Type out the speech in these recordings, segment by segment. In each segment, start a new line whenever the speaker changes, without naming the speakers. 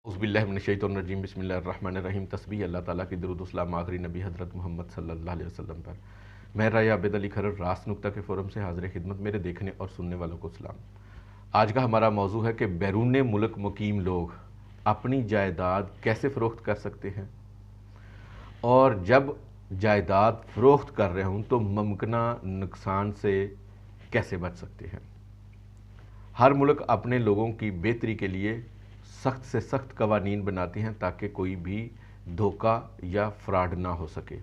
बिल्लाहिमिनश्शैतानिर्रजीम बिस्मिल्लाहिर्रहमानिर्रहीम। तस्बीह अल्लाह ताला की दरूद सलाम आखिरी नबी हज़रत मोहम्मद सल्लल्लाहु अलैहि वसल्लम पर। मैं राय आबिद अली खरर रास नुक्ता के फ़ोरम से हाज़िर खिदमत। मेरे देखने और सुनने वालों को सलाम। आज का हमारा मौजू है कि बैरून मुल्क मुकीम लोग अपनी जायदाद कैसे फ़रोख्त कर सकते हैं, और जब जायदाद फ़रोख्त कर रहे हों तो मुमकिन नुकसान से कैसे बच सकते हैं। हर मुल्क अपने लोगों की बेहतरी के लिए सख्त से सख्त कवानीन बनाते हैं ताकि कोई भी धोखा या फ्रॉड ना हो सके।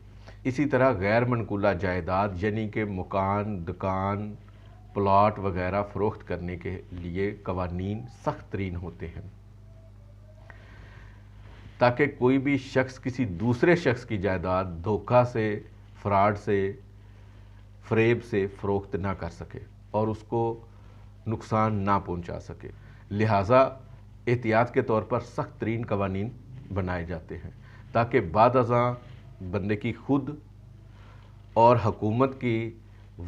इसी तरह गैर मनकूला जायदाद यानी कि मकान, दुकान, प्लॉट वगैरह फ़रोख्त करने के लिए कवानीन सख्त तरीन होते हैं ताकि कोई भी शख्स किसी दूसरे शख्स की जायदाद धोखा से, फ्रॉड से, फ़रेब से फ़रोख्त ना कर सके और उसको नुकसान ना पहुंचा सके। लिहाजा एहतियात के तौर पर सख्त तरीन कवानीन बनाए जाते हैं ताकि बाद अज़ां बंदे की खुद और हुकूमत की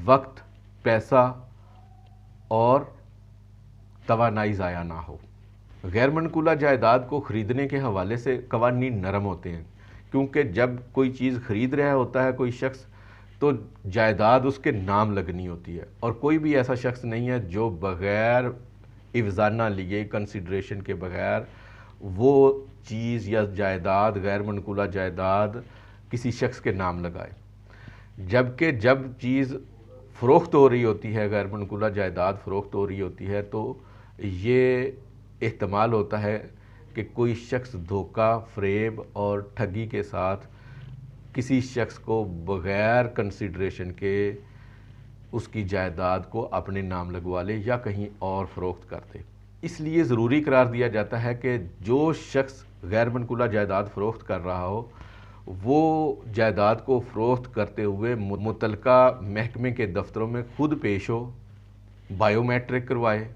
वक्त, पैसा और तवानाई ज़ाया ना हो। गैर मनकूला जायदाद को ख़रीदने के हवाले से कवानीन नरम होते हैं, क्योंकि जब कोई चीज़ ख़रीद रहा होता है कोई शख्स, तो जायदाद उसके नाम लगनी होती है, और कोई भी ऐसा शख्स नहीं है जो बग़ैर इवज़ाना लिए, कंसिडरेशन के बगैर वो चीज़ या जायदाद, गैर मनकूला जायदाद किसी शख्स के नाम लगाए। जबकि जब चीज़ फ़रोख्त हो रही होती है, गैर मनकूला जायदाद फ़रोख्त हो रही होती है, तो ये एहतमाल होता है कि कोई शख्स धोखा, फ़रेब और ठगी के साथ किसी शख्स को बग़ैर कंसिडरेशन के उसकी जायदाद को अपने नाम लगवा ले या कहीं और फ़रोख्त कर दे। इसलिए ज़रूरी करार दिया जाता है कि जो शख्स गैर मनकूला जायदाद फ़रोख्त कर रहा हो, वो जायदाद को फ़रोख्त करते हुए मुतलका महकमे के दफ्तरों में खुद पेश हो, बायोमेट्रिक करवाए,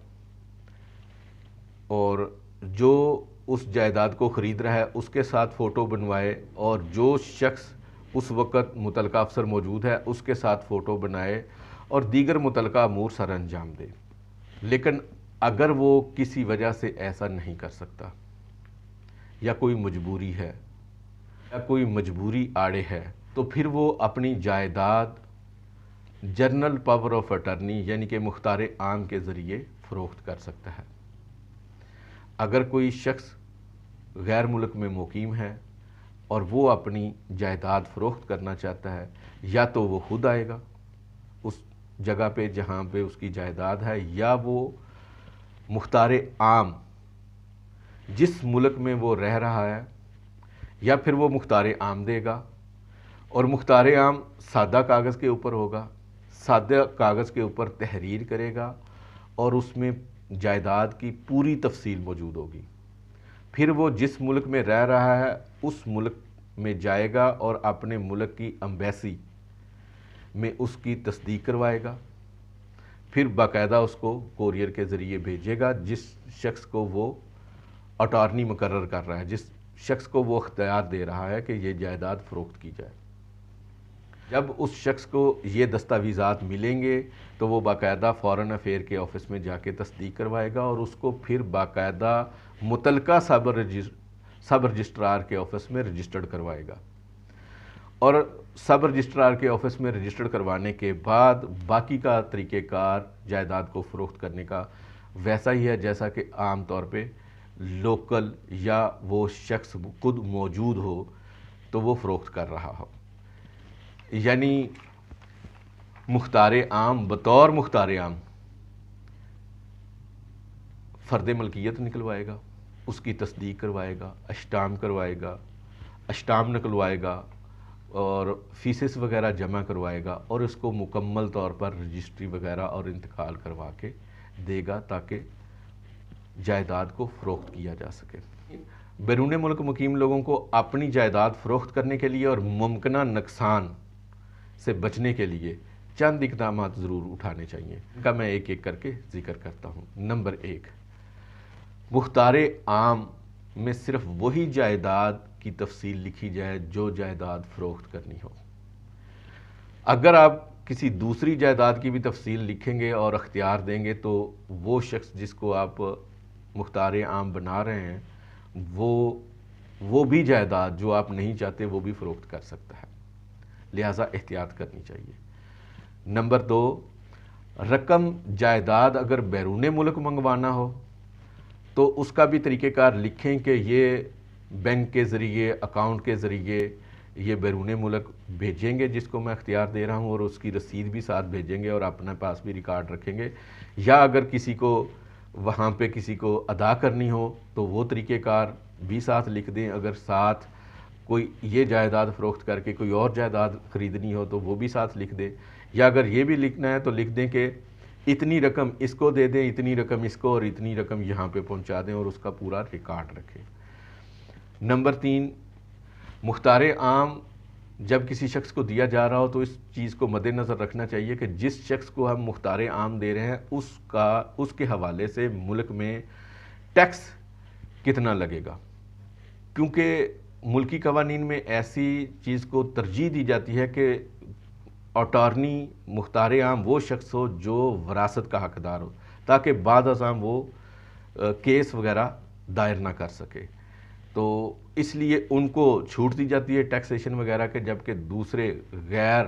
और जो उस जायदाद को ख़रीद रहा है उसके साथ फ़ोटो बनवाए, और जो शख्स उस वक़्त मुतलका अफसर मौजूद है उसके साथ फ़ोटो बनाए और दीगर मुतलका अमूर सर अंजाम दे। लेकिन अगर वो किसी वजह से ऐसा नहीं कर सकता, या कोई मजबूरी है, या कोई मजबूरी आड़े है, तो फिर वो अपनी जायदाद जनरल पावर ऑफ अटर्नी यानी कि मुख्तार आम के ज़रिए फ़रोख्त कर सकता है। अगर कोई शख्स गैर मुल्क में मुकीम है और वो अपनी जायदाद फ़रोख्त करना चाहता है, या तो वो खुद आएगा उस जगह पे जहाँ पे उसकी जायदाद है, या वो मुख्तार आम जिस मुल्क में वो रह रहा है, या फिर वो मुख्तार आम देगा, और मुख्तार आम सादा कागज़ के ऊपर होगा, सादा कागज़ के ऊपर तहरीर करेगा और उसमें जायदाद की पूरी तफसील मौजूद होगी। फिर वो जिस मुल्क में रह रहा है उस मुल्क में जाएगा और अपने मुल्क की एम्बेसी में उसकी तस्दीक करवाएगा, फिर बाकायदा उसको कोरियर के ज़रिए भेजेगा जिस शख्स को वो अटॉर्नी मुकर्रर कर रहा है, जिस शख्स को वो अख्तियार दे रहा है कि ये जायदाद फ़रोख्त की जाए। जब उस शख्स को ये दस्तावेज़ात मिलेंगे तो वो बाकायदा फ़ॉरेन अफेयर के ऑफ़िस में जाके तस्दीक करवाएगा और उसको फिर बाकायदा मुतलका सब रजिस्ट्रार के ऑफ़िस में रजिस्टर्ड करवाएगा, और सब रजिस्ट्रार के ऑफ़िस में रजिस्टर्ड करवाने के बाद बाकी का तरीक़ेकार जायदाद को फ़रोख्त करने का वैसा ही है जैसा कि आम तौर पे लोकल या वो शख्स खुद मौजूद हो तो वो फ़रोख्त कर रहा हो। यानी मुख्तार आम बतौर मुख्तार आम फ़र्द मलकियत निकलवाएगा, उसकी तस्दीक करवाएगा, अष्टाम करवाएगा, अष्टाम निकलवाएगा और फ़ीसेस वगैरह जमा करवाएगा, और उसको मुकम्मल तौर पर रजिस्ट्री वगैरह और इंतकाल करवा के देगा ताकि जायदाद को फ़रोख्त किया जा सके। बैरून मुल्क मुकीम लोगों को अपनी जायदाद फ़रोख्त करने के लिए और मुमकिन नुकसान से बचने के लिए चंद इक़दाम ज़रूर उठाने चाहिए। इनका मैं एक एक करके ज़िक्र करता हूँ। नंबर 1, मुख्तार आम में सिर्फ वही जायदाद की तफसील लिखी जाए जो जायदाद फ़रोख्त करनी हो। अगर आप किसी दूसरी जायदाद की भी तफसील लिखेंगे और अख्तियार देंगे तो वो शख्स जिसको आप मुख्तार आम बना रहे हैं وہ بھی جائیداد جو آپ نہیں چاہتے وہ بھی فروخت کر سکتا ہے، لہٰذا احتیاط کرنی چاہیے۔ نمبر 2، رقم جائیداد اگر بیرون ملک منگوانا ہو تو اس کا بھی طریقہ کار لکھیں کہ یہ بینک کے ذریعے، اکاؤنٹ کے ذریعے یہ بیرون ملک بھیجیں گے جس کو میں اختیار دے رہا ہوں، اور اس کی رسید بھی ساتھ بھیجیں گے اور اپنے پاس بھی ریکارڈ رکھیں گے، یا اگر کسی کو وہاں پہ کسی کو ادا کرنی ہو تو وہ طریقہ کار بھی ساتھ لکھ دیں۔ اگر ساتھ کوئی یہ جائیداد فروخت کر کے کوئی اور جائیداد خریدنی ہو تو وہ بھی ساتھ لکھ دیں، یا اگر یہ بھی لکھنا ہے تو لکھ دیں کہ اتنی رقم اس کو دے دیں، اتنی رقم اس کو، اور اتنی رقم یہاں پہ پہنچا دیں، اور اس کا پورا ریکارڈ رکھیں۔ نمبر 3، مختار عام جب کسی شخص کو دیا جا رہا ہو تو اس چیز کو مد نظر رکھنا چاہیے کہ جس شخص کو ہم مختار عام دے رہے ہیں اس کے حوالے سے ملک میں ٹیکس کتنا لگے گا، کیونکہ ملکی قوانین میں ایسی چیز کو ترجیح دی جاتی ہے کہ اٹارنی مختار عام وہ شخص ہو جو وراثت کا حقدار ہو، تاکہ بعد ازاں وہ کیس وغیرہ دائر نہ کر سکے۔ تو اس لیے ان کو چھوٹ دی جاتی ہے ٹیکسیشن وغیرہ کے، جبکہ دوسرے غیر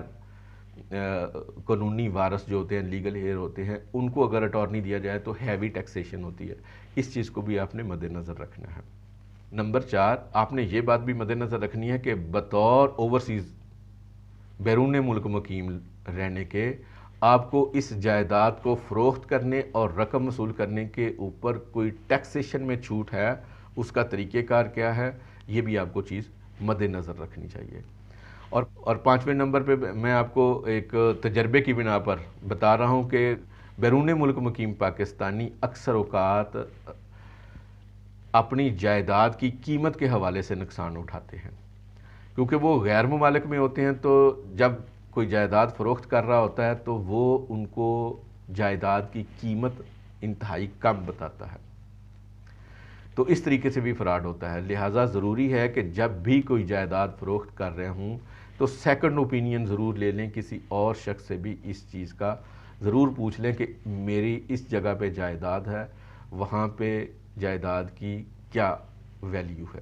قانونی وارث جو ہوتے ہیں، لیگل ہیئر ہوتے ہیں، ان کو اگر اٹارنی دیا جائے تو ہیوی ٹیکسیشن ہوتی ہے۔ اس چیز کو بھی آپ نے مد نظر رکھنا ہے۔ نمبر 4، آپ نے یہ بات بھی مد نظر رکھنی ہے کہ بطور اوورسیز بیرون ملک مقیم رہنے کے آپ کو اس جائیداد کو فروخت کرنے اور رقم وصول کرنے کے اوپر کوئی ٹیکسیشن میں چھوٹ ہے، اس کا طریقہ کار کیا ہے، یہ بھی آپ کو چیز مد نظر رکھنی چاہیے۔ اور 5ویں نمبر پہ میں آپ کو ایک تجربے کی بنا پر بتا رہا ہوں کہ بیرون ملک مقیم پاکستانی اکثر اوقات اپنی جائیداد کی قیمت کے حوالے سے نقصان اٹھاتے ہیں، کیونکہ وہ غیر ممالک میں ہوتے ہیں، تو جب کوئی جائیداد فروخت کر رہا ہوتا ہے تو وہ ان کو جائیداد کی قیمت انتہائی کم بتاتا ہے، تو اس طریقے سے بھی فراڈ ہوتا ہے۔ لہٰذا ضروری ہے کہ جب بھی کوئی جائیداد فروخت کر رہے ہوں تو سیکنڈ اوپینین ضرور لے لیں، کسی اور شخص سے بھی اس چیز کا ضرور پوچھ لیں کہ میری اس جگہ پہ جائیداد ہے، وہاں پہ جائیداد کی کیا ویلیو ہے۔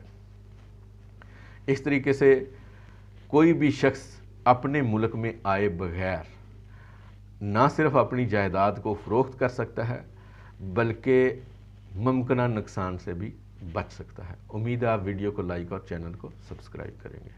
اس طریقے سے کوئی بھی شخص اپنے ملک میں آئے بغیر نہ صرف اپنی جائیداد کو فروخت کر سکتا ہے بلکہ ممکنہ نقصان سے بھی بچ سکتا ہے۔ امید ہے آپ ویڈیو کو لائک اور چینل کو سبسکرائب کریں گے۔